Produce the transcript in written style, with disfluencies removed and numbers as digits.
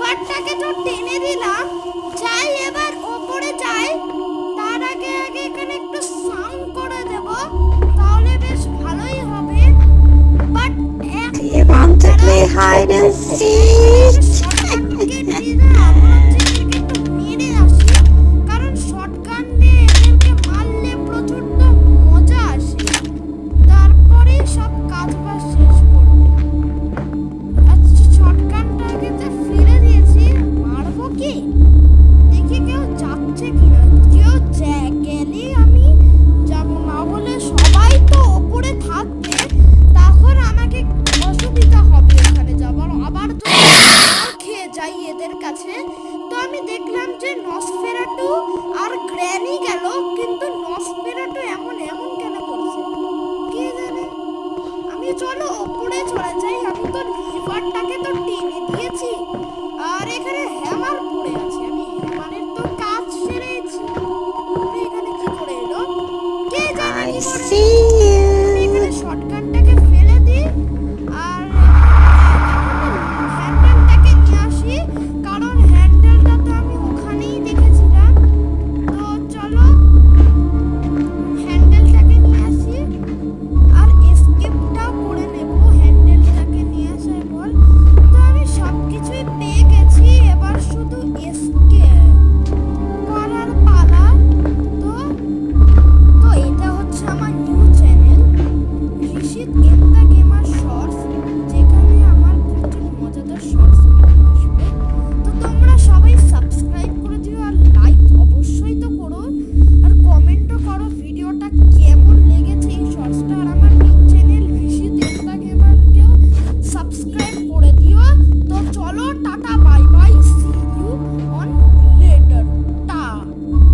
লিভারটাকে তো টেনে দিলাম। যাই এবার ওপরে যাই, তার আগে আগে এখানে একটু সাউন্ড করে দেব, তাহলে বেশ ভালোই হবে। But You want to play hide and seek? শর্টকাটকে নিলাম,